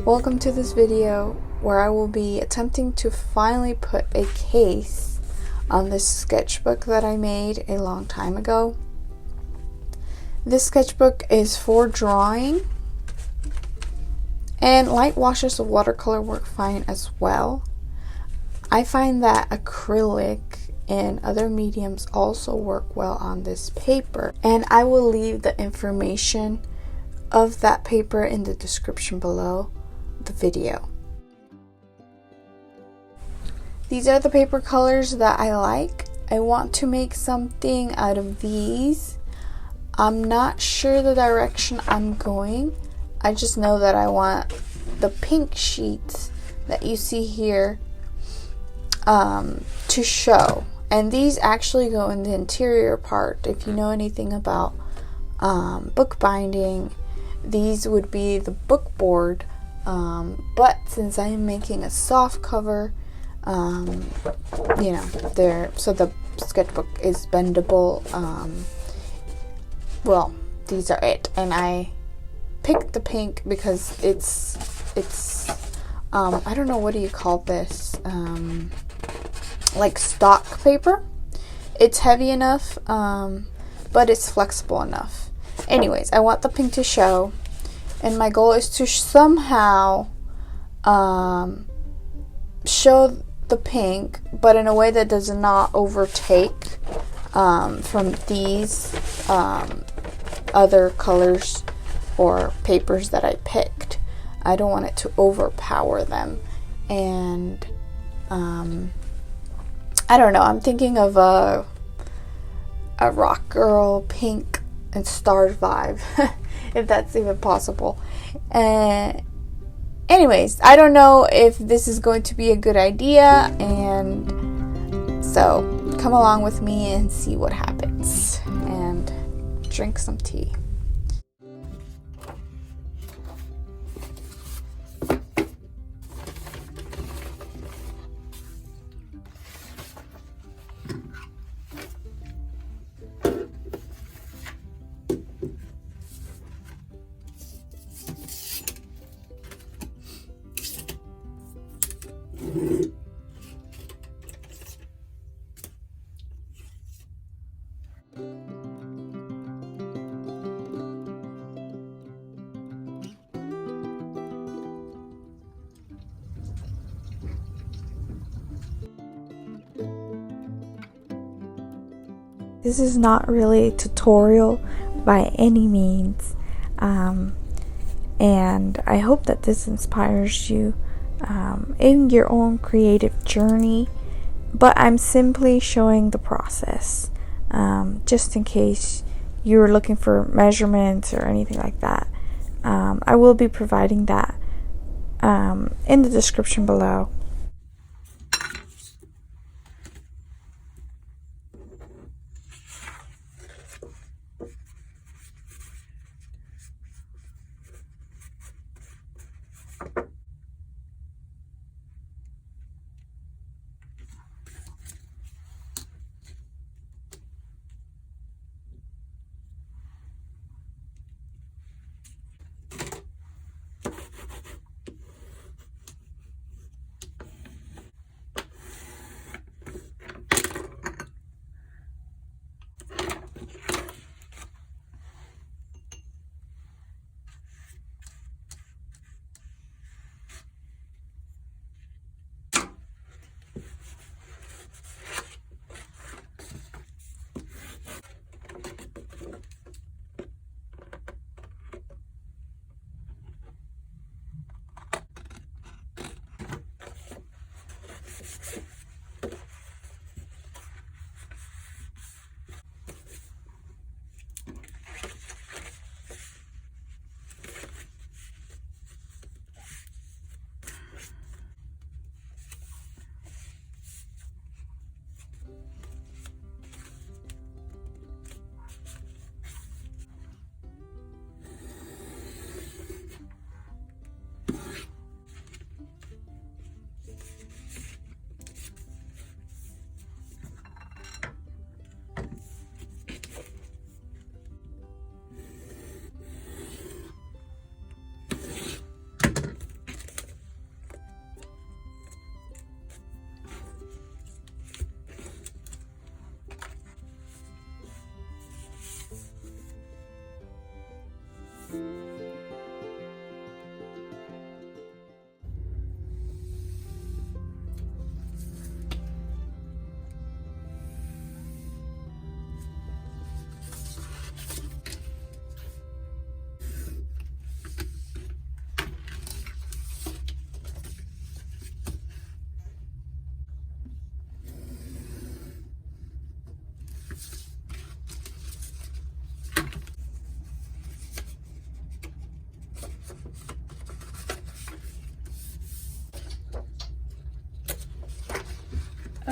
Welcome to this video where I will be attempting to finally put a case on this sketchbook that I made a long time ago. This sketchbook is for drawing, and light washes of watercolor work fine as well. I find that acrylic and other mediums also work well on this paper, and I will leave the information of that paper in the description below the video. These are the paper colors that I like. I want to make something out of these. I'm not sure the direction I'm going. I just know that I want the pink sheets that you see here to show. And these actually go in the interior part. If you know anything about bookbinding, these would be the book board. But since I am making a soft cover, so the sketchbook is bendable. Well, these are it, and I picked the pink because it's I don't know, what do you call this, like stock paper. It's heavy enough, but it's flexible enough. Anyways, I want the pink to show, and my goal is to somehow show the pink, but in a way that does not overtake from these other colors or papers that I picked. I don't want it to overpower them, and I don't know, I'm thinking of a rock girl pink and stars vibe, if that's even possible. Anyways, I don't know if this is going to be a good idea, and so come along with me and see what happens, and drink some tea. This is not really a tutorial by any means, and I hope that this inspires you in your own creative journey, but I'm simply showing the process, just in case you're looking for measurements or anything like that. I will be providing that in the description below.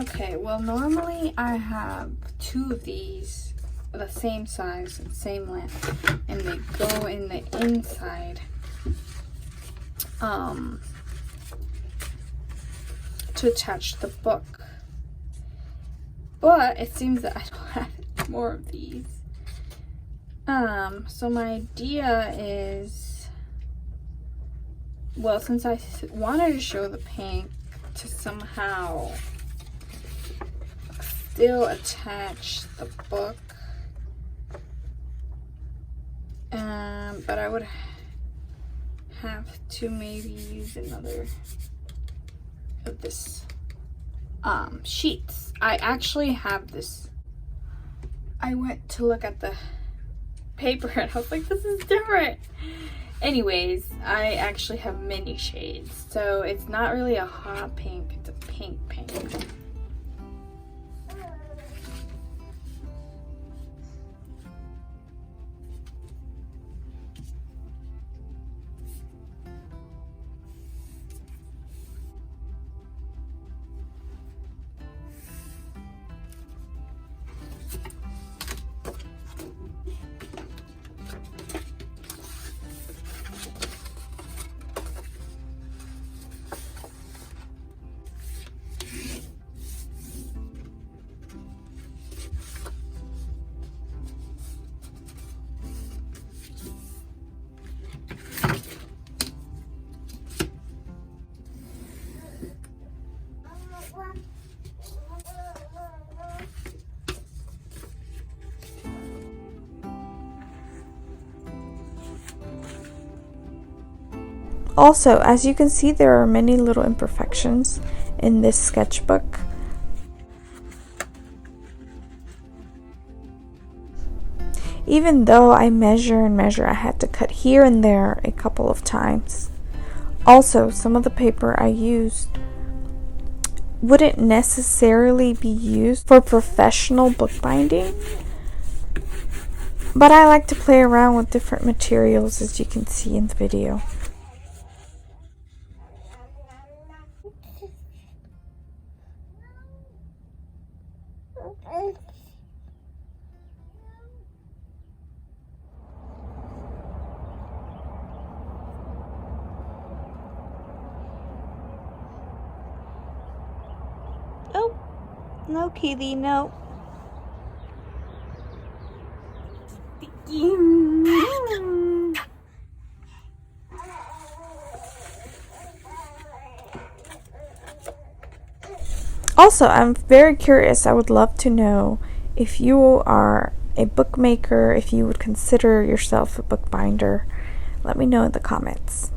Okay, well normally I have 2 of these, the same size and same length, and they go in the inside to attach the book. But it seems that I don't have more of these. So my idea is, well, since I wanted to show the pink, to somehow still attach the book, but I would have to maybe use another of this sheets. I actually have this. I went to look at the paper and I was like, this is different. Anyways, I actually have mini shades, so it's not really a hot pink, it's a pink pink. Also, as you can see, there are many little imperfections in this sketchbook. Even though I measure and measure, I had to cut here and there a couple of times. Also, some of the paper I used wouldn't necessarily be used for professional bookbinding, but I like to play around with different materials, as you can see in the video. Oh, no, Keely, no. Also, I'm very curious. I would love to know if you are a bookmaker, if you would consider yourself a bookbinder. Let me know in the comments.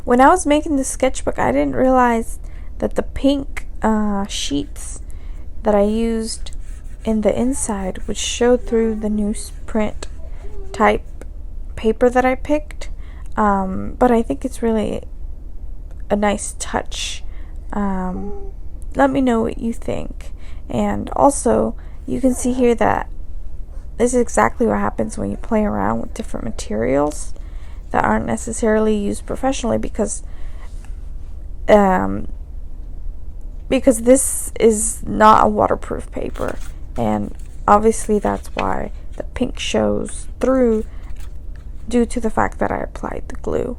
When I was making the sketchbook, I didn't realize that the pink sheets that I used in the inside would show through the newsprint type paper that I picked. But I think it's really a nice touch. Let me know what you think. And also, you can see here that this is exactly what happens when you play around with different materials that aren't necessarily used professionally, because this is not a waterproof paper, and obviously that's why the pink shows through, due to the fact that I applied the glue.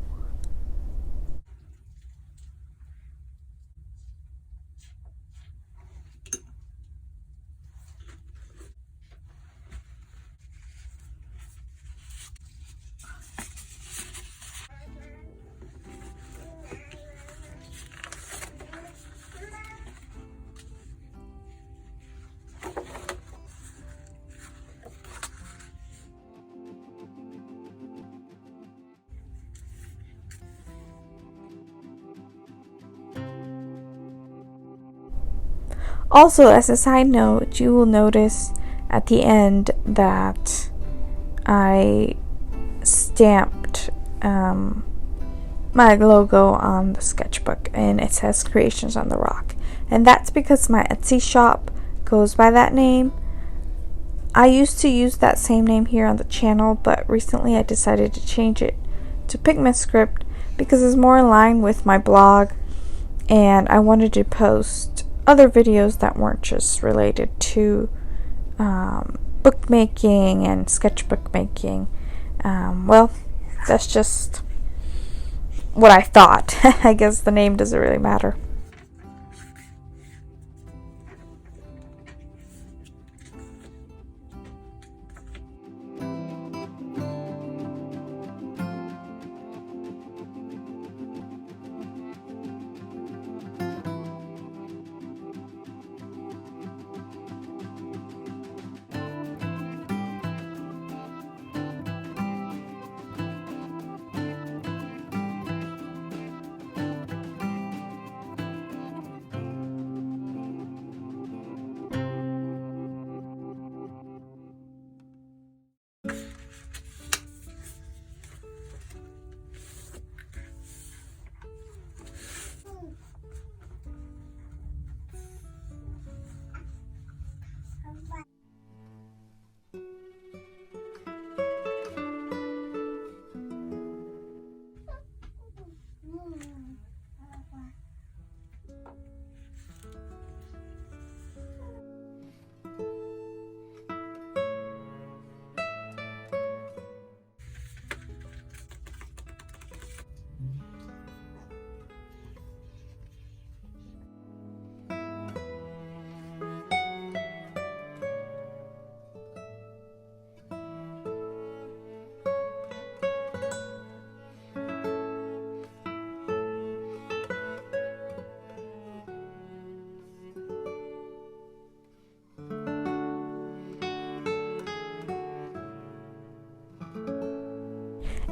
Also, as a side note, you will notice at the end that I stamped my logo on the sketchbook, and it says Creations on the Rock. And that's because my Etsy shop goes by that name. I used to use that same name here on the channel, but recently I decided to change it to Pigmascript because it's more in line with my blog, and I wanted to post other videos that weren't just related to bookmaking and sketchbook making. Well, that's just what I thought. I guess the name doesn't really matter.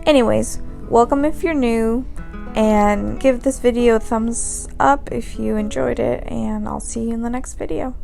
Anyways, welcome if you're new, and give this video a thumbs up if you enjoyed it, and I'll see you in the next video.